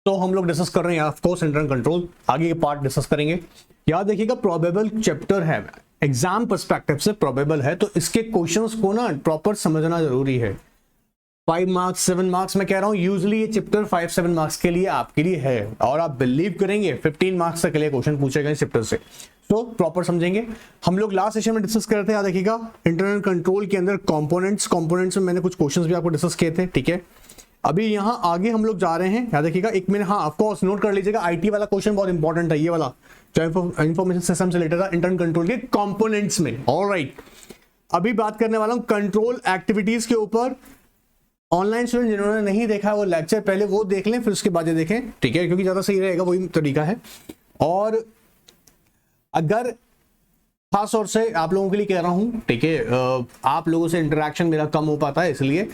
तो हम लोग डिस्कस कर रहे हैं ऑफ कोर्स इंटरनल कंट्रोल, आगे के पार्ट डिस्कस करेंगे। याद देखिएगा प्रोबेबल चैप्टर है, एग्जाम पर्सपेक्टिव से प्रोबेबल है, तो इसके क्वेश्चंस को ना प्रॉपर समझना जरूरी है। 5 मार्क्स 7 मार्क्स मैं कह रहा हूँ, यूजली ये चैप्टर 5-7 मार्क्स के लिए आपके लिए है, और आप बिलीव करेंगे 15 मार्क्स तक के लिए क्वेश्चन पूछे गए चैप्टर से, तो प्रॉपर समझेंगे। हम लोग लास्ट सेशन में डिस्कस कर रहे थे, याद देखिएगा इंटरनल कंट्रोल के अंदर कंपोनेंट्स में मैंने कुछ क्वेश्चंस भी आपको डिस्कस किए थे, ठीक है। अभी यहाँ आगे हम लोग जा रहे हैं, याद रखिएगा एक मिनट, हाँ ऑफकोर्स नोट कर लीजिएगा, आईटी वाला क्वेश्चन बहुत इंपॉर्टेंट है, ये वाला जो इंफॉर्मेशन सिस्टम से रिलेटेड था इंटरनल कंट्रोल के कंपोनेंट्स में। ऑलराइट, अभी बात करने वाला हूँ कंट्रोल एक्टिविटीज के ऊपर। ऑनलाइन स्टूडेंट जिन्होंने नहीं देखा वो लेक्चर पहले वो देख लें, फिर उसके बाद ये देखें, ठीक है, क्योंकि ज्यादा सही रहेगा, वही तरीका है। और अगर खास तौर से आप लोगों के लिए कह रहा हूं, ठीक है, आप लोगों से इंटरेक्शन मेरा कम हो पाता है, इसलिए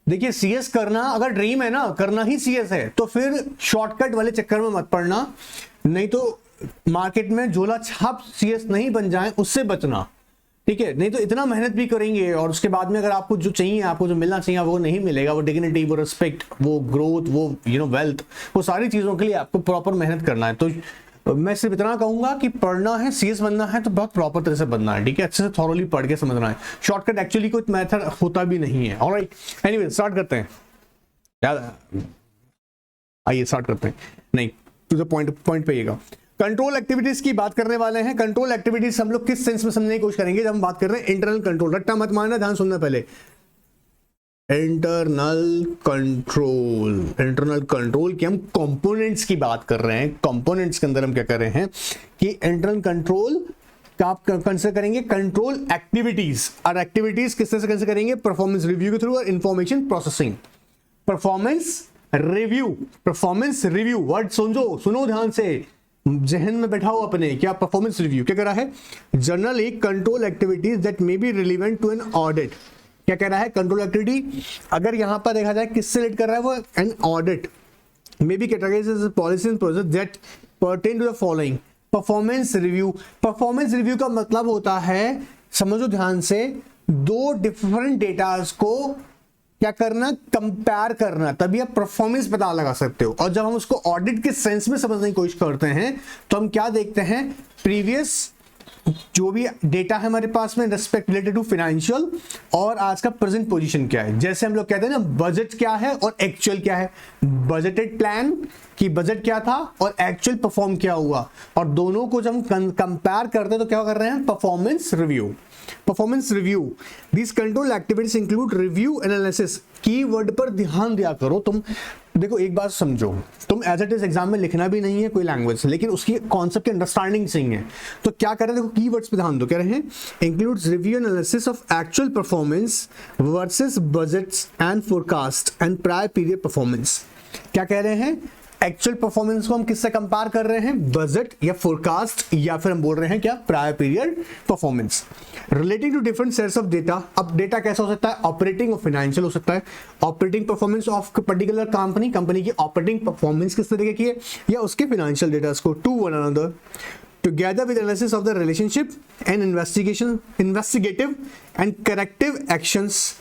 देखिए सीएस करना अगर ड्रीम है ना, करना ही सीएस है, तो फिर शॉर्टकट वाले चक्कर में मत पड़ना, नहीं तो मार्केट में झोला छाप सीएस नहीं बन जाए, उससे बचना, ठीक है। नहीं तो इतना मेहनत भी करेंगे और उसके बाद में अगर आपको जो चाहिए, आपको जो मिलना चाहिए वो नहीं मिलेगा, वो डिग्निटी, वो रिस्पेक्ट, वो ग्रोथ, वो वेल्थ, वो सारी चीजों के लिए आपको प्रॉपर मेहनत करना है। तो मैं सिर्फ इतना कहूंगा कि पढ़ना है, सीएस बनना है तो बहुत प्रॉपर तरह से बनना है, ठीक है, अच्छे से थॉरोली पढ़ के समझना है। शॉर्टकट एक्चुअली कोई मेथड होता भी नहीं है। ऑलराइट, एनीवे स्टार्ट करते हैं, आइए स्टार्ट करते हैं, नहीं टू द पॉइंट पे आइएगा। कंट्रोल एक्टिविटीज की बात करने वाले हैं। कंट्रोल एक्टिविटीज हम लोग किस सेंस में समझने की कोशिश करेंगे जब हम बात कर रहे हैं इंटरनल कंट्रोल। रट्टा मत मारना, ध्यान सुनना पहले। इंटरनल कंट्रोल की हम कंपोनेंट्स की बात कर रहे हैं। कंपोनेंट्स के अंदर हम क्या कर रहे हैं कि इंटरनल कंट्रोल का आप कंसिडर करेंगे कंट्रोल एक्टिविटीज, और एक्टिविटीज किस तरह से कंसिडर करेंगे, परफॉर्मेंस रिव्यू के थ्रू और information processing. Performance review word सुनो ध्यान से, जहन में बैठाओ अपने, क्या परफॉर्मेंस रिव्यू क्या कह रहा है, generally control activities that may be relevant to an audit. क्या कह रहा है, कंट्रोल एक्टिविटी अगर यहां पर देखा जाए किससे रिलेट कर रहा है, वो an audit may be categorised as policy and process that pertain to the following. Performance review का मतलब होता है, समझो ध्यान से, दो डिफरेंट डेटास को क्या करना, कंपेयर करना, तभी आप परफॉर्मेंस पता लगा सकते हो। और जब हम उसको ऑडिट के सेंस में समझने की कोशिश करते हैं तो हम क्या देखते हैं, प्रीवियस जो भी डेटा है हमारे पास में रिस्पेक्ट रिलेटेड टू फाइनेंशियल, और आज का प्रेजेंट पोजीशन क्या है। जैसे हम लोग कहते हैं ना, बजट क्या है और एक्चुअल क्या है, बजटेड प्लान की बजट क्या था और एक्चुअल परफॉर्म क्या हुआ, और दोनों को जब हम कंपेयर करते हैं तो क्या कर रहे हैं, performance review. This control activities include review analysis. Keyword पर ध्यान दिया करो। तुम देखो एक बात समझो, तुम एज इट इज एग्जाम में लिखना भी नहीं है कोई लैंग्वेज, लेकिन उसकी कॉन्सेप्ट की अंडरस्टैंडिंग चाहिए, तो क्या कर रहे हैं, देखो कीवर्ड्स पे ध्यान दो। कह रहे हैं includes review analysis of actual performance versus budgets and forecast and prior period performance. क्या कह रहे हैं, एक्चुअल परफॉर्मेंस को हम किससे कंपेयर कर रहे हैं, बजट या फोरकास्ट, या फिर हम बोल रहे हैं क्या, prior period performance. Relating to different sets of data. अब डेटा कैसा हो सकता है, ऑपरेटिंग और फाइनेंशियल हो सकता है। Operating performance of particular company की ऑपरेटिंग परफॉर्मेंस किस तरीके की है, या उसके फाइनेंशियल डेटा को to one another together with analysis of the relationship and investigative and corrective actions।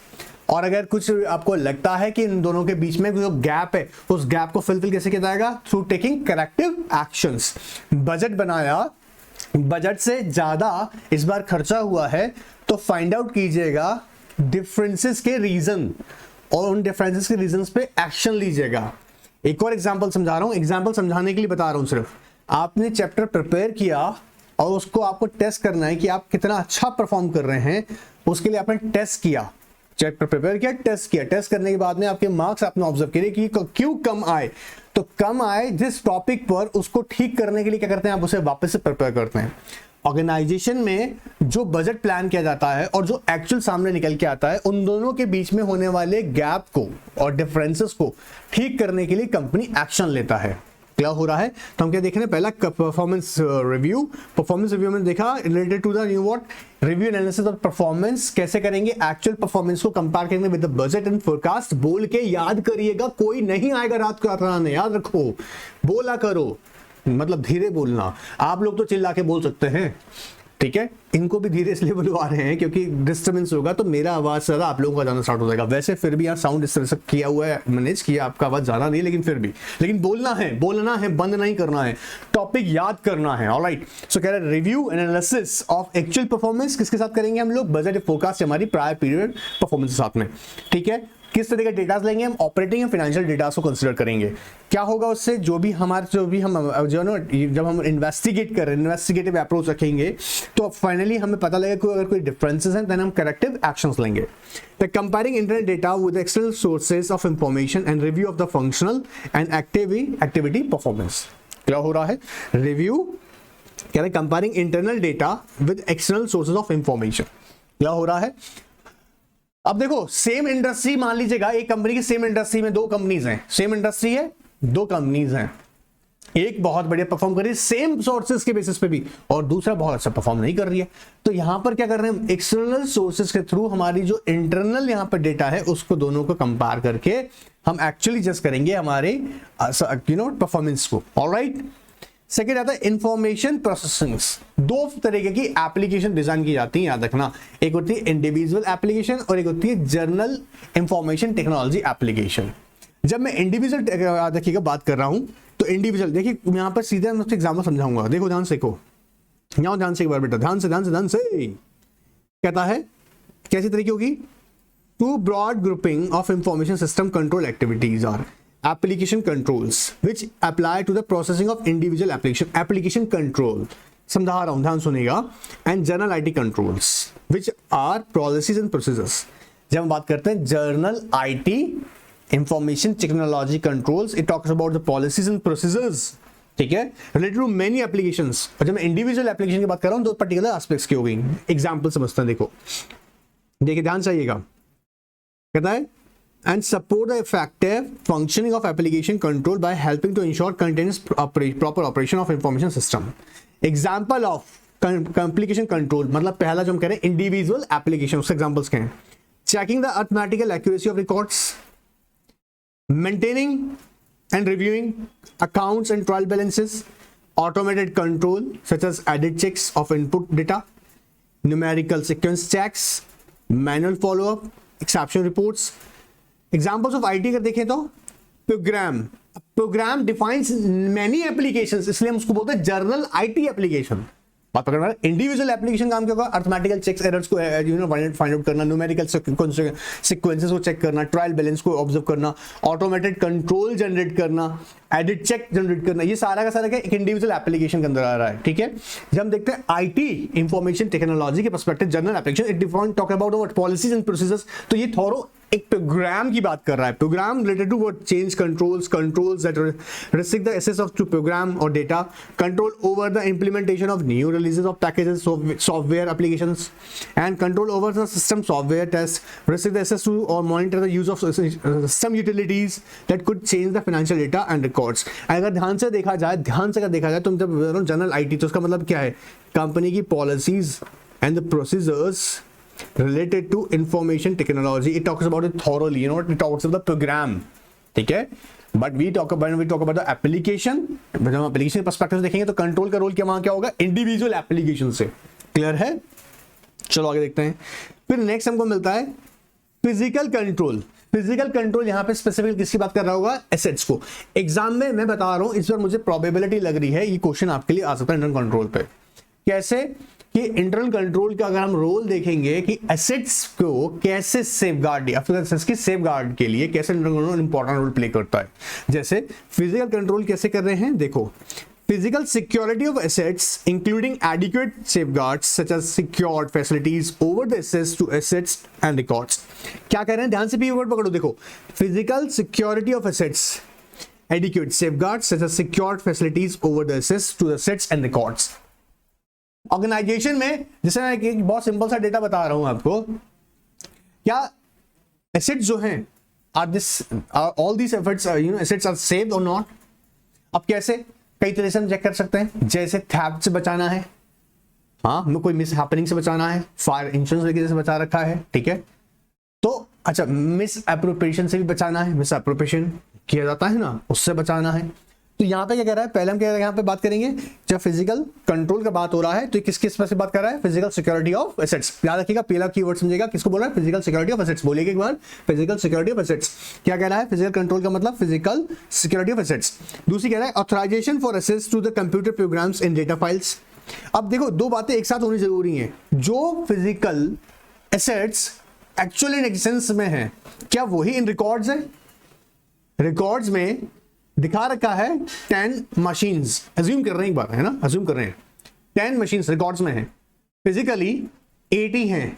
और अगर कुछ आपको लगता है कि इन दोनों के बीच में जो गैप है, उस गैप को फिलफिल कैसे किया जाएगा, through taking corrective actions. Budget बनाया, बजट से ज्यादा इस बार खर्चा हुआ है, तो फाइंड आउट कीजिएगा डिफरेंसेस के रीजन, और उन डिफरेंसेस के रीजंस पे एक्शन लीजिएगा। एक और एग्जांपल समझा रहा हूं, एग्जांपल समझाने के लिए बता रहा हूं। सिर्फ आपने चैप्टर प्रिपेयर किया और उसको आपको टेस्ट करना है कि आप कितना अच्छा परफॉर्म कर रहे हैं, उसके लिए आपने टेस्ट किया, चैप्टर प्रिपेयर किया, टेस्ट करने के बाद में आपके मार्क्स आपने ऑब्जर्व किए कि क्यों कम आए, तो कम आए जिस टॉपिक पर, उसको ठीक करने के लिए क्या करते हैं, आप उसे वापस से प्रिपेयर करते हैं। ऑर्गेनाइजेशन में जो बजट प्लान किया जाता है और जो एक्चुअल सामने निकल के आता है, उन दोनों के बीच में होने वाले गैप को और डिफरेंसेस को ठीक करने के लिए कंपनी एक्शन लेता है। क्लियर हो रहा है, तो हम क्या देख रहे हैं, पहला परफॉर्मेंस रिव्यू में देखा related to the new what, review analysis of performance. कैसे करेंगे, एक्चुअल परफॉर्मेंस को कंपेयर करेंगे with the budget and forecast. बोल के याद करिएगा, कोई नहीं आएगा रात को याद, याद रखो, बोला करो, मतलब धीरे बोलना। आप लोग तो चिल्ला के बोल सकते हैं, ठीक है, इनको भी धीरे इसलिए बुलवा रहे हैं क्योंकि डिस्टर्बेंस होगा तो मेरा आवाज ज्यादा आप लोगों का जाना स्टार्ट हो जाएगा। वैसे फिर भी यहाँ साउंड इस तरह से किया हुआ है, मैनेज किया, आपका आवाज जाना नहीं, लेकिन फिर भी, लेकिन बोलना है, बंद नहीं करना है, टॉपिक याद करना है। ऑलराइट, सो कह रहे हैं review and analysis of actual performance किसके साथ करेंगे हम लोग, बजट फोरकास्ट हमारी प्रायर पीरियड परफॉर्मेंस के साथ में। ठीक है, किस तरह के डेटा लेंगे हम, ऑपरेटिंग एंड फाइनेंशियल डेटा को कंसीडर करेंगे। क्या होगा उससे, जो भी हम जब हम इन्वेस्टिगेट कर रहे हैं, इन्वेस्टिगेटिव अप्रोच रखेंगे तो फाइनली हमें पता लगेगा कि अगर कोई डिफरेंसेस हैं देन हम करेक्टिव एक्शंस लेंगे। The comparing internal data with external sources of information and review of the functional and activity performance. क्या हो रहा है, रिव्यू कह रहे comparing internal data with external sources of information. क्या हो रहा है, अब देखो सेम इंडस्ट्री, मान लीजिएगा एक कंपनी की सेम इंडस्ट्री में दो कंपनीज हैं, सेम इंडस्ट्री है, दो कंपनीज हैं, एक बहुत बढ़िया परफॉर्म कर रही है सेम सोर्सेज के बेसिस पे भी, और दूसरा बहुत अच्छा परफॉर्म नहीं कर रही है। तो यहां पर क्या कर रहे हैं, एक्सटर्नल सोर्सेज के थ्रू हमारी जो इंटरनल यहां पर डेटा है उसको दोनों को कंपेयर करके हम एक्चुअली जज करेंगे हमारे परफॉर्मेंस को। ऑलराइट, सेकेंड आता है इंफॉर्मेशन प्रोसेसिंग। दो तरीके की एप्लीकेशन डिजाइन की जाती है, याद रखना, एक होती है इंडिविजुअल एप्लीकेशन और एक होती है जर्नल इंफॉर्मेशन टेक्नोलॉजी एप्लीकेशन। जब मैं इंडिविजुअल देखिएगा बात कर रहा हूं तो इंडिविजुअल, देखिए यहां पर सीधे मैं एग्जाम्पल समझाऊंगा, देखो ध्यान से, को यहां ध्यान से एक बार बेटा, ध्यान से कहता है कैसी तरीके होगी, two broad grouping of information system control activities are application controls which apply to the processing of individual application control, समझा रहा हूं, ध्यान सुनिएगा, and journal IT controls which are policies and procedures। जब हम बात करते हैं journal IT information technology controls, it talks about the policies and procedures, ठीक है, related to many applications। और जब मैं individual application की बात कर रहा हूं तो particular aspects की हो गई। एग्जाम्पल समझते हैं, देखिए ध्यान चाहिएगा, कहता है and support the effective functioning of application control by helping to ensure continuous proper operation of information system। Example of application control मतलब पहला जो हम कह रहे हैं individual application, उसके examples क्या हैं, checking the arithmetical accuracy of records, maintaining and reviewing accounts and trial balances, automated control such as edit checks of input data, numerical sequence checks, manual follow-up, exception reports। Examples of IT अगर देखें तो programme defines many applications, इसलिए हम उसको बोलते हैं journal IT application. बात पकड़ रहा है, इंडिविजुअल एप्लीकेशन काम क्या होगा, अर्थमेटिकल चेक्स एरर्स को फाइंड आउट करना, न्यूमेरिकल सीक्वेंसेस को चेक करना, ट्रायल बैलेंस को ऑब्जर्व करना, ऑटोमेटेड कंट्रोल जनरेट करना, एडिट चेक जनरेट करना, ये सारा का सारा क्या एक इंडिविजुअल एप्लीकेशन के अंदर आ रहा है। ठीक है, जब हम देखते हैं आईटी इंफॉर्मेशन टेक्नोलॉजी के perspective journal application, it define talk about what policies and procedures, तो ये थोरो एक प्रोग्राम की बात कर रहा है, program related to what change controls that restrict the access of to program or data, control over the implementation of new releases of packages, software applications, and control over the system software tests, restrict the access to or monitor the use of system utilities that could change the financial data and records। अगर ध्यान से देखा जाए तो जब general IT तो उसका मतलब क्या है, कंपनी की policies and the procedures related to information technology, it talks about it thoroughly, it talks about the program, ठीक है, but we talk about the application। जब हम एप्लीकेशन के पर्सपेक्टिव से देखेंगे तो कंट्रोल का रोल क्या होगा, इंडिविजुअल एप्लीकेशन से। क्लियर है, चलो आगे देखते हैं। फिर नेक्स्ट हमको मिलता है फिजिकल कंट्रोल यहाँ पे स्पेसिफिक किसकी बात कर रहा होगा, एसेट्स को। एग्जाम में मैं बता रहा हूं, इस बार मुझे प्रोबेबिलिटी लग रही है ये क्वेश्चन आपके लिए आ सकता है इंटरनल कंट्रोल पे। कैसे कि इंटरनल कंट्रोल का अगर हम रोल देखेंगे कि एसेट्स को कैसे सेफगार्ड, एसेट्स की सेफगार्ड के लिए कैसे internal control important role play करता है। जैसे फिजिकल कंट्रोल कैसे कर रहे हैं, देखो, physical security of assets including adequate safeguards such as secured facilities over the assets to assets and records. क्या कह रहे हैं, ध्यान से वर्ड पकड़ो, देखो, physical security of assets, adequate safeguards such as secured facilities over the assets to assets and records. Organisation में जैसे मैं एक बहुत सिंपल सा डेटा बता रहा हूं आपको, क्या एसेट्स जो हैं all these assets are saved और नॉट। अब कैसे, कई तरह से हम चेक कर सकते हैं, जैसे थेफ्ट से बचाना है, हाँ, कोई मिस हैपनिंग से बचाना है, फायर इंश्योरेंस वगैरह से बचा रखा है, ठीक है, तो अच्छा मिस एप्रोप्रिएशन से भी बचाना है, मिस एप्रोप्रिएशन किया जाता है ना, उससे बचाना है, तो यहाँ पे क्या कह रहा है, पहले हम क्या यहाँ पे बात करेंगे, जब फिजिकल कंट्रोल का बात हो रहा है तो किस किस पर से बात कर रहा है, फिजिकल सिक्योरिटी ऑफ एसेट्स। याद रखिएगा पहला कीवर्ड समझेगा, किसको बोल रहा है, फिजिकल सिक्योरिटी ऑफ एसेट्स। बोलिए एक बार, फिजिकल सिक्योरिटी ऑफ एसेट्स। क्या कह रहा है, फिजिकल कंट्रोल का मतलब फिजिकल सिक्योरिटी ऑफ एसेट्स। दूसरी कह रहा है authorisation for access to the computer programs in data files. अब देखो दो बातें एक साथ होनी जरूरी है, जो physical assets actually in existence में है, क्या वही इन रिकॉर्ड्स है? रिकॉर्ड्स में दिखा रखा है 10 मशीन्स, अज्यूम कर रहे हैं एक बार, है ना, अज्यूम कर रहे हैं 10 मशीन्स रिकॉर्ड्स में है, फिजिकली 80 हैं।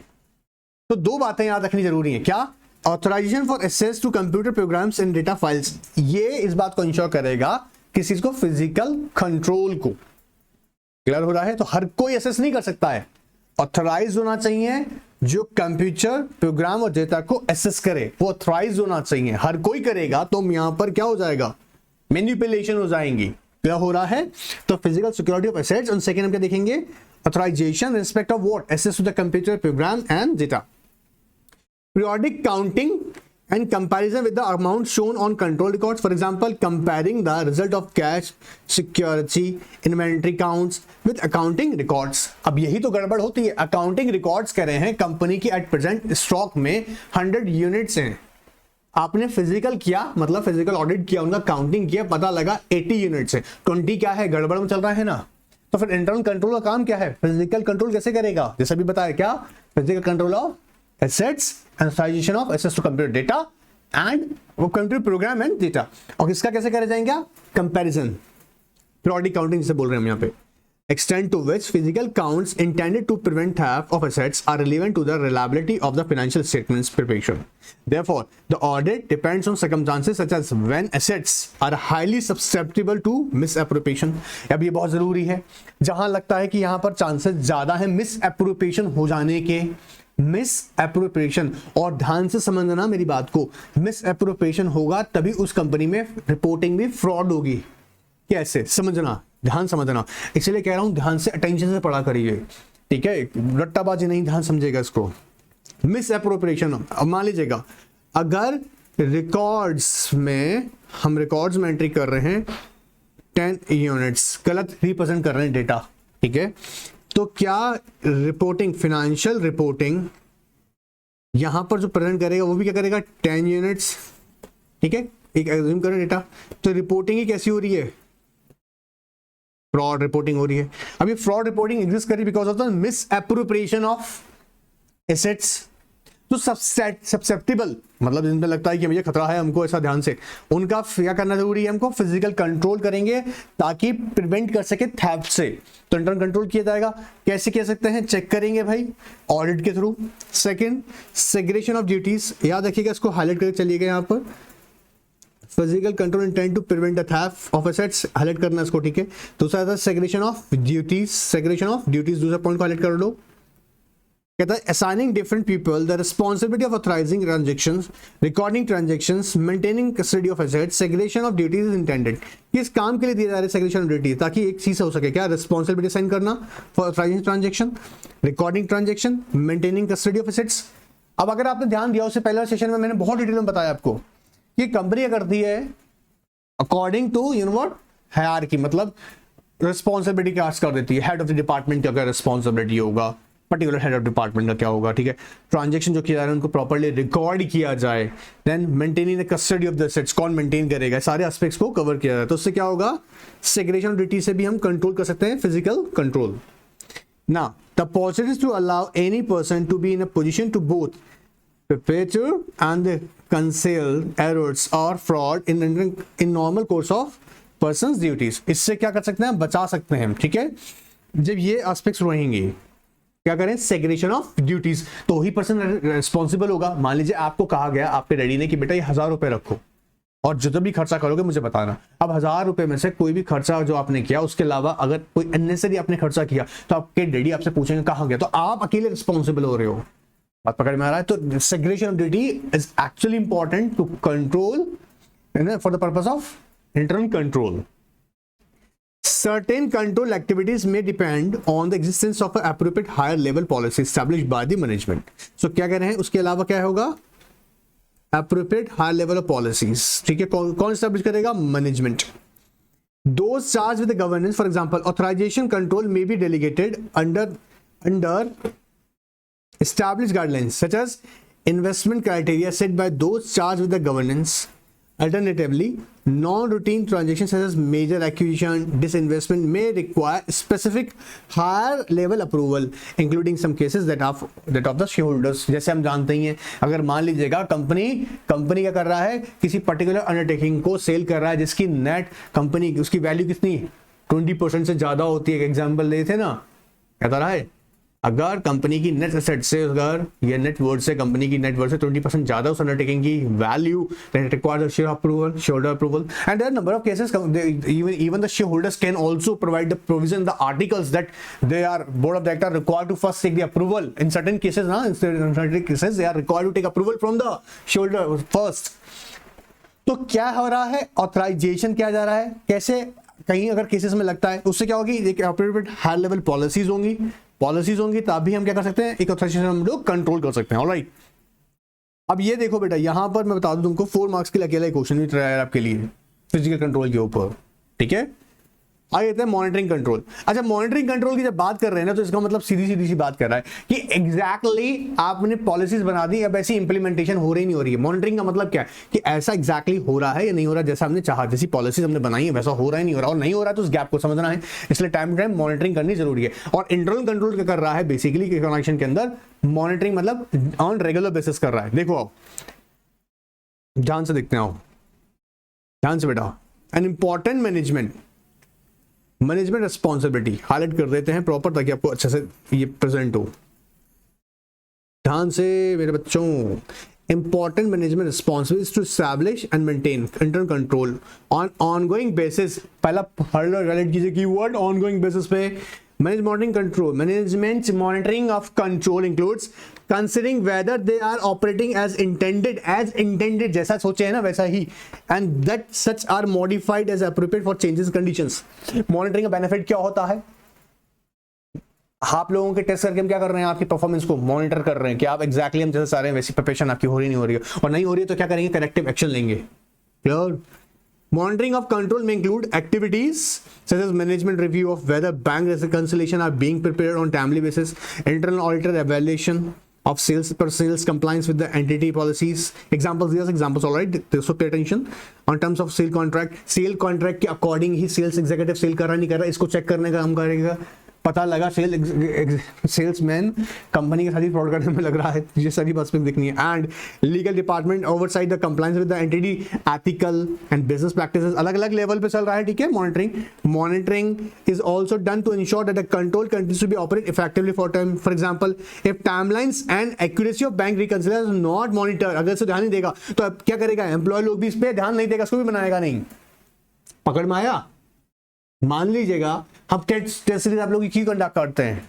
तो दो बातें याद रखनी जरूरी है, क्या, authorisation for access to computer programs in data files, ये इस बात को इंश्योर करेगा किस चीज को, फिजिकल कंट्रोल को। क्लियर हो रहा है? तो हर कोई एक्सेस नहीं कर सकता है, ऑथराइज होना चाहिए, जो कंप्यूटर प्रोग्राम और डेटा को एक्सेस करे वो ऑथराइज होना चाहिए। हर कोई करेगा तो यहां पर क्या हो जाएगा, मैनिपुलेशन हो जाएंगी। क्या हो रहा है? तो फिजिकल सिक्योरिटी ऑफ एसेट्स, और सेकंड हम क्या देखेंगे, authorisation respect of what, access to the computer program and data. Periodic counting and comparison with the amount shown on control records, for example comparing the result of cash, security, inventory counts with accounting records। अब यही तो गड़बड़ होती है, accounting records कह रहे हैं company की एट प्रेजेंट स्टॉक में 100 यूनिट्स हैं, आपने फिजिकल किया, मतलब फिजिकल ऑडिट किया, उनका काउंटिंग किया, पता लगा 80 यूनिट्स है, 20 क्या है, गड़बड़ में चल रहा है ना। तो फिर इंटरनल कंट्रोल का काम क्या है, फिजिकल कंट्रोल कैसे करेगा, जैसे भी बताया, क्या, physical control of assets and authorization of access to computer data and computer program and data। और इसका कैसे करे जाएंगे, कंपैरिजन, periodic counting जिसे बोल रहे हैं हम यहाँ पे, extent to which physical counts intended to prevent theft of assets are relevant to the reliability of the financial statements preparation। Therefore the audit depends on circumstances such as when assets are highly susceptible to misappropriation। अब ये बहुत जरूरी है, जहां लगता है कि यहां पर चांसेस ज्यादा है मिसएप्रोप्रिएशन हो जाने के, मिस एप्रोप्रिएशन, और ध्यान से समझना मेरी बात को, मिस एप्रोप्रिएशन होगा तभी उस कंपनी में रिपोर्टिंग भी फ्रॉड होगी। कैसे समझना, ध्यान समझना, इसलिए कह रहा हूं ध्यान से, अटेंशन से पढ़ा करिए, ठीक है, रट्टाबाजी नहीं, ध्यान समझेगा इसको। मिस एप्रोप्रिएशन, अब मान लीजिएगा अगर रिकॉर्ड्स में, हम रिकॉर्ड्स में एंट्री कर रहे हैं 10 यूनिट्स, गलत रिप्रेजेंट कर रहे हैं डेटा, ठीक है, तो क्या रिपोर्टिंग, फाइनेंशियल रिपोर्टिंग यहां पर जो प्रेजेंट करेगा वो भी क्या करेगा, 10 यूनिट्स, ठीक है, एक एज्यूम करें डेटा, तो रिपोर्टिंग ही कैसी हो रही है, फ्रॉड रिपोर्टिंग हो रही है। अब ये फ्रॉड रिपोर्टिंग एग्जिस्ट कर रही है because of the miss appropriation of assets. तो सब्सेप्टिबल मतलब जिनमें लगता है कि मुझे खतरा है हमको, ऐसा ध्यान से, उनका क्या करना जरूरी है, हमको फिजिकल कंट्रोल करेंगे ताकि प्रिवेंट कर सके थेफ्ट से। तो इंटरनल कंट्रोल किया जाएगा, कैसे कह सकते हैं, चेक करेंगे भाई ऑडिट के थ्रू। सेकंड, सेग्रेगेशन ऑफ ड्यूटीज, याद रखिएगा, इसको हाईलाइट करके चलिएगा यहाँ पर, physical control intend to prevent the theft of assets, highlight करना इसको, ठीक है। दूसरा था segregation of duties, segregation of duties, दूसरा पॉइंट को हाईलाइट कर लो। कहता है assigning different people the responsibility of authorizing transactions, recording transactions, maintaining custody of assets, segregation of duties is intended। किस काम के लिए दिया जा रहा है segregation of duties, ताकि एक चीज हो सके, क्या, responsibility assign करना for authorizing transaction, recording transaction, maintaining custody of assets। अब अगर आपने ध्यान दिया, उससे पहले सेशन में मैंने बहुत डिटेल में बताया आपको कि कंपनी करती है according to you know what hierarchy, मतलब रिस्पॉन्सिबिलिटी कास्ट कर देती है, हेड ऑफ द डिपार्टमेंट का क्या रिस्पॉन्सिबिलिटी होगा, पर्टिकुलर हेड ऑफ डिपार्टमेंट का क्या होगा, ठीक है। ट्रांजैक्शन जो किया जा रहा है उनको प्रॉपर्ली रिकॉर्ड किया जाए, then maintaining the custody of the assets, कौन मेंटेन करेगा, सारे एस्पेक्ट्स को कवर किया जाए। तो उससे क्या होगा, सेग्रेगेशन ऑफ ड्यूटी से भी हम कंट्रोल कर सकते हैं, physical control. Now the possibility to allow any person to be in a position to both perpetrate and conceal errors or fraud in normal course of person's duties। इससे क्या कर सकते हैं, बचा सकते हैं, ठीक है। जब ये एस्पेक्ट्स रहेंगे, क्या करें, सेग्रेगेशन ऑफ ड्यूटीज, तो ही पर्सन रिस्पॉन्सिबल होगा। मान लीजिए आपको कहा गया आपके डैडी ने कि बेटा ये 1000 रुपए रखो और जो भी खर्चा करोगे मुझे बताना। अब 1000 रुपए में से कोई भी खर्चा जो आपने किया, उसके अलावा अगर कोई अननेसेसरी आपने खर्चा किया तो आपके डैडी आपसे पूछेंगे कहाँ गया, तो आप अकेले रिस्पॉन्सिबल हो रहे हो। बात पकड़ में आ रहा है? तो segregation of duty is actually important to control for the purpose of internal control. Certain control activities may depend on the existence of an appropriate higher level policy established by the management। So क्या कह रहे हैं, उसके अलावा क्या होगा, appropriate higher level of policies, ठीक है, कौन एस्टैब्लिश करेगा, management. those charged with the governance, for example, authorization control may be delegated under established guidelines such as investment criteria set by those charged with the governance. Alternatively, non-routine transactions such as major acquisition, disinvestment may require specific higher level approval, including some cases that of the shareholders. जैसे हम जानते ही हैं, अगर मान लीजिएगा company क्या कर रहा है, किसी पर्टिकुलर अंडरटेकिंग को सेल कर रहा है जिसकी नेट कंपनी की उसकी वैल्यू कितनी 20% से ज्यादा होती है. एग्जाम्पल देते थे ना, कहता रहा है अगर कंपनी की नेट एसेट से अगर ये नेट वर्थ से कंपनी की नेट वर्थ से 20% ज्यादा उस अंडरटेकिंग की value, then it requires a shareholder approval, and there are number of cases even the shareholders can also provide the provision in the articles that they are board of directors required to first take the approval. In certain cases they are required to take approval from the shareholder first. तो क्या हो रहा है, authorisation किया जा रहा है. कैसे, कहीं अगर केसेस में लगता है उससे क्या होगी, एक अप्रोप्रिएट हाई लेवल पॉलिसीज होंगी तब भी हम क्या कर सकते हैं, एक ऑथराइजेशन हम लोग कंट्रोल कर सकते हैं. ऑलराइट, अब ये देखो बेटा, यहां पर मैं बता दूं तुमको 4 मार्क्स के लिए अकेला क्वेश्चन भी ट्राई आपके लिए फिजिकल कंट्रोल के ऊपर. ठीक है, आगे आते हैं मॉनिटरिंग कंट्रोल. अच्छा, मॉनिटरिंग कंट्रोल की जब बात कर रहे हैं ना, तो इसका मतलब सीधी सी बात कर रहा है कि एग्जैक्टली आपने पॉलिसीज बना दी, अब ऐसी इंप्लीमेंटेशन हो रही नहीं हो रही है. मॉनिटरिंग का मतलब क्या है कि ऐसा एग्जैक्टली हो रहा है या नहीं हो रहा, जैसा हमने चाहा, जैसी पॉलिसीज हमने बनाई है वैसा हो रहा है नहीं हो रहा, और नहीं हो रहा है तो उस गैप को समझना है. इसलिए टाइम टू टाइम मॉनिटरिंग करनी जरूरी है. और इंटरनल कंट्रोल क्या कर रहा है, बेसिकली कनेक्शन के अंदर मॉनिटरिंग मतलब ऑन रेगुलर बेसिस कर रहा है. देखो आओ ध्यान से देखते हैं, ध्यान से बेटा. An important management responsibility highlight कर देते हैं प्रॉपर, ताकि आपको अच्छे से ये प्रेजेंट हो. ध्यान से मेरे बच्चों, important management responsibility to establish and maintain internal control on ongoing basis. पहला हाईलाइट कीजिए कीवर्ड ऑनगोइंग बेसिस पे. Management monitoring of control includes considering whether they are operating as intended जैसा सोचे है ना वैसा ही, and that such are modified as appropriate for changes in conditions. Monitoring का benefit क्या होता है, आप लोगों के टेस्ट करके हम क्या कर रहे हैं, आपकी परफॉर्मेंस को मॉनिटर कर रहे हैं कि आप एग्जैक्टली हम जैसे चाह रहे हैं वैसी प्रिपरेशन आपकी हो रही नहीं हो रही है, और नहीं हो रही है तो क्या करेंगे, करेक्टिव एक्शन लेंगे. Clear. Monitoring of control may include activities such as management review of whether bank reconciliation are being prepared on timely basis, internal auditor evaluation of sales compliance with the entity policies. Examples, yes, examples, all right. So pay attention. On terms of sale contract के according ही sales executive sale कर रहा नहीं कर रहा, इसको check करने का हम करेगा. पता लगा सेल्समैन कंपनी के साथ ही फ्रॉड करने में लग रहा है, ये सारी बात में दिखनी है. And legal department oversight the compliance with the entity, ethical and business practices अलग अलग लेवल पे चल रहा है. ठीक है. Monitoring is also done to ensure that the control continues to be operate effectively for time. For example, if timelines and accuracy of bank reconciliation is not monitor, अगर से ध्यान नहीं देगा तो अब क्या करेगा, एम्प्लॉय लोग भी इस पे ध्यान नहीं देगा, इसको भी बनाएगा नहीं. पकड़ में आया. मान लीजिएगा हम टेस्ट सीरीज आप लोग क्यों कंडक्ट करते हैं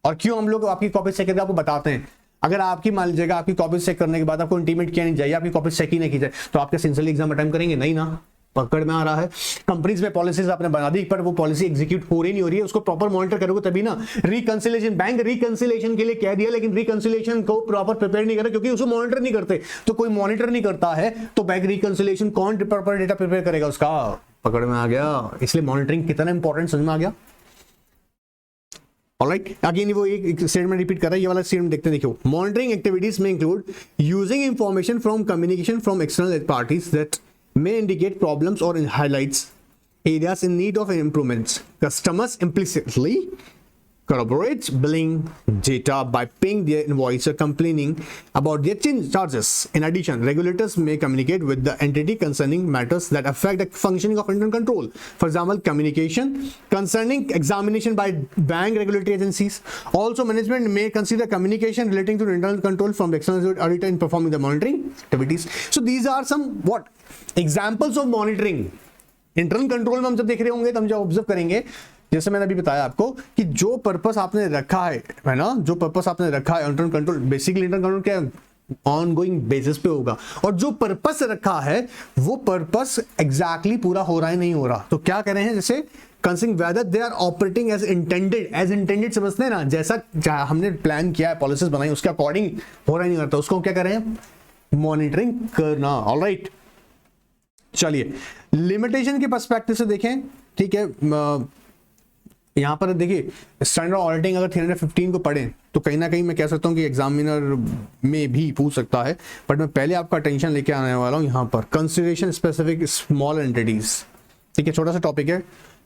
और क्यों हम लोग आपकी कॉपी चेक करके आपको बताते हैं. अगर आपकी मान लीजिएगा आपकी कॉपी चेक करने के बाद आपको इंटीमेट किया नहीं जाए, आपकी कॉपी चेक ही नहीं की जाए, तो आपके सिंसियरली एग्जाम अटेम्प्ट करेंगे नहीं ना. पकड़ में आ रहा है. कंपनीज में पॉलिसीज आपने बना दी पर वो पॉलिसी एग्जीक्यूट हो रही नहीं हो रही है, उसको प्रॉपर मॉनिटर करोगे तभी ना. रिकंसिलिएशन, बैंक रिकंसिलिएशन के लिए कह दिया लेकिन रिकंसिलिएशन को प्रॉपर प्रिपेयर नहीं कर रहे क्योंकि उसको मॉनिटर नहीं करते. तो कोई मॉनिटर नहीं करता है तो बैंक रिकंसिलिएशन कौन प्रॉपर डेटा प्रिपेयर करेगा उसका. पकड़ में आ गया. इसलिए मॉनिटरिंग कितना इंपॉर्टेंट समझ में आ गया. ऑलराइट, अगेन वो एक स्टेटमेंट रिपीट कर रहा है, ये वाला स्टेटमेंट देखते हैं. देखियो, मॉनिटरिंग एक्टिविटीज में include using information from communication from external parties that may indicate problems or highlights areas in need of improvements. Customers implicitly corroborate billing data by paying their invoice or complaining about their charges. In addition, regulators may communicate with the entity concerning matters that affect the functioning of internal control. For example, communication concerning examination by bank regulatory agencies. Also, management may consider communication relating to internal control from the external auditor in performing the monitoring activities. So these are some what examples of monitoring. Internal control में हम जब देख रहे होंगे तो हम जब observe करेंगे, जैसे मैंने अभी बताया आपको कि जो पर्पस आपने रखा है ना, जो पर्पस आपने रखा है internal control, basically internal control क्या ऑनगोइंग बेसिस पे होगा, और जो पर्पस रखा है वो पर्पस एग्जैक्टली पूरा हो रहा है नहीं हो रहा, तो क्या कह रहे हैं, जैसे considering whether they are operating as intended समझते हैं ना, जैसा हमने प्लान किया है, पॉलिसीज बनाई उसके अकॉर्डिंग हो रहा नहीं करता, उसको क्या कर रहे हैं, मॉनिटरिंग करना. ऑलराइट, चलिए लिमिटेशन के पर्सपेक्टिव से देखें, ठीक है, यहाँ पर देखिए स्टैंडर्ड ऑडिटिंग अगर 315 को पढ़ें तो कहीं ना कहीं मैं कह सकता हूँ कि एग्जामिनर में भी पूछ सकता है, बट मैं पहले आपका अटेंशन लेके आने वाला हूँ यहाँ पर कंसिडरेशन स्पेसिफिक स्मॉल एंटिटीज, ठीक है, छोटा सा टॉपिक है,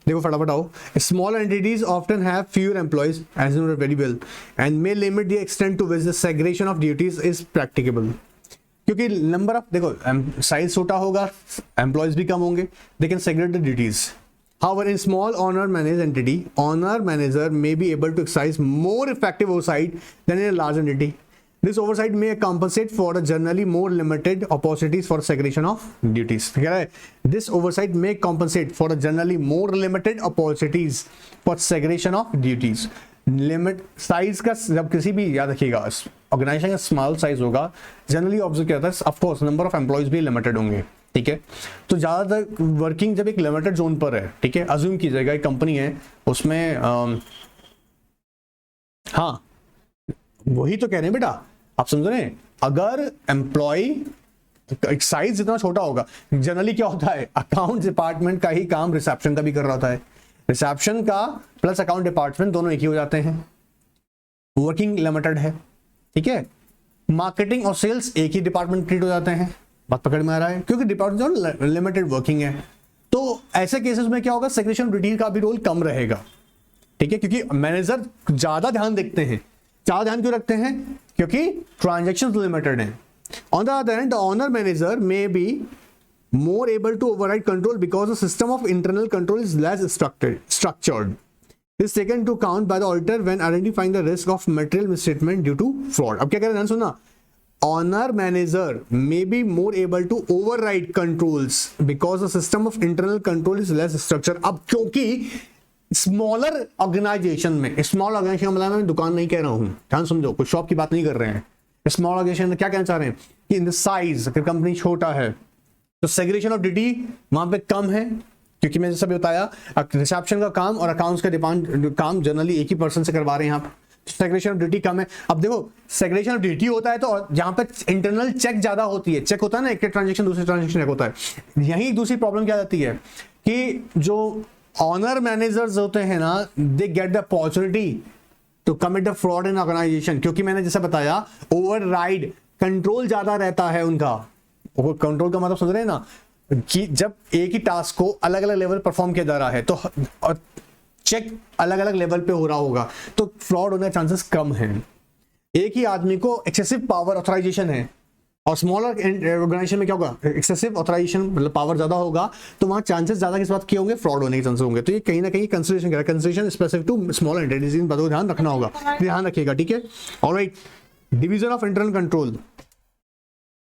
देखो फटाफट आओ। Small entities often have fewer employees as you know very well and may limit the extent to which the segregation of duties is practicable, क्योंकि नंबर ऑफ देखो साइज छोटा होगा, एम्प्लॉयज भी कम होंगे, they can segregate the duties. However, in small owner managed entity, owner manager may be able to exercise more effective oversight than in a large entity. This oversight may compensate for the generally more limited opportunities for segregation of duties. This oversight may compensate for the generally more limited opportunities for segregation of duties. Limit size का जब किसी भी याद रखिएगा organisation का small size होगा, generally observe किया जाता है, of course number of employees भी लिमिटेड होंगे, ठीक है, तो ज्यादातर वर्किंग जब एक लिमिटेड जोन पर है, ठीक है, अज्यूम कीजिएगा एक कंपनी है उसमें हाँ वही तो कह रहे हैं बेटा, आप समझ रहे हैं, अगर एम्प्लॉय एक साइज जितना छोटा होगा, जनरली क्या होता है अकाउंट डिपार्टमेंट का ही काम रिसेप्शन का भी कर रहा होता है, रिसेप्शन का प्लस अकाउंट डिपार्टमेंट दोनों एक ही हो जाते हैं, वर्किंग लिमिटेड है, ठीक है, मार्केटिंग और सेल्स एक ही डिपार्टमेंट ट्रीट हो जाते हैं, बात पकड़ में आ रहा है, क्योंकि डिपार्टमेंट लिमिटेड वर्किंग है, तो ऐसे केसेस में क्या होगा सेग्रीगेशन ड्यूटी का भी रोल कम रहेगा, ठीक है, क्योंकि मैनेजर ज्यादा ध्यान देखते हैं, ज्यादा ध्यान क्यों रखते हैं, क्योंकि ट्रांजैक्शंस लिमिटेड हैं। On the other hand the owner manager may be more able to override control because the system of internal control is less structured. This is taken into account by the auditor when identifying the risk of material misstatement due to fraud. अब क्या कह रहे हैं सुना, owner manager may be more able to override controls because the system of internal control is less structured. अब क्योंकि smaller organisation में, small organisation मतलब मैं दुकान नहीं कह रहा हूं, ध्यान समझो, कोई शॉप की बात नहीं कर रहे हैं, स्मॉल ऑर्गेनाइजेशन क्या कहना चाह रहे हैं कि इन द साइज अगर कंपनी छोटा है तो सेग्रीगेशन ऑफ ड्यूटी वहां पे कम है, क्योंकि मैं जैसा भी बताया रिसेप्शन का काम और अकाउंट्स का काम जनरली एक ही पर्सन से करवा रहे हैं, यहाँ पे सेग्रीगेशन ऑफ ड्यूटी कम है। अब देखो सेग्रीगेशन ऑफ ड्यूटी होता है तो जहां पे इंटरनल चेक ज्यादा होती है, चेक होता है ना, एक ट्रांजेक्शन दूसरे ट्रांजेक्शन चेक होता है, यही दूसरी प्रॉब्लम क्या आती है कि जो ऑनर मैनेजर्स होते हैं ना, they get the opportunity to commit the fraud in organisation, क्योंकि मैंने जैसा बताया ओवरराइड कंट्रोल ज्यादा रहता है उनका, कंट्रोल का मतलब समझ रहे हैं ना कि जब एक ही टास्क को अलग अलग लेवल परफॉर्म किया जा रहा है तो चेक अलग अलग लेवल पे हो रहा होगा, तो फ्रॉड होने के चांसेस कम हैं। एक ही आदमी को एक्सेसिव पावर ऑथराइजेशन है और स्मॉलर ऑर्गेनाइजेशन में क्या होगा एक्सेसिव ऑथराइजेशन मतलब पावर ज्यादा होगा, तो वहां चांसेस ज्यादा किस बात के होंगे, फ्रॉड होने के चांसेस होंगे। तो ये कहीं ना कहीं कंसिडरेशन करें, consideration specific to small entities, इन बातों को ध्यान रखना होगा, ध्यान रखिएगा, ठीक है। Alright, division of internal control,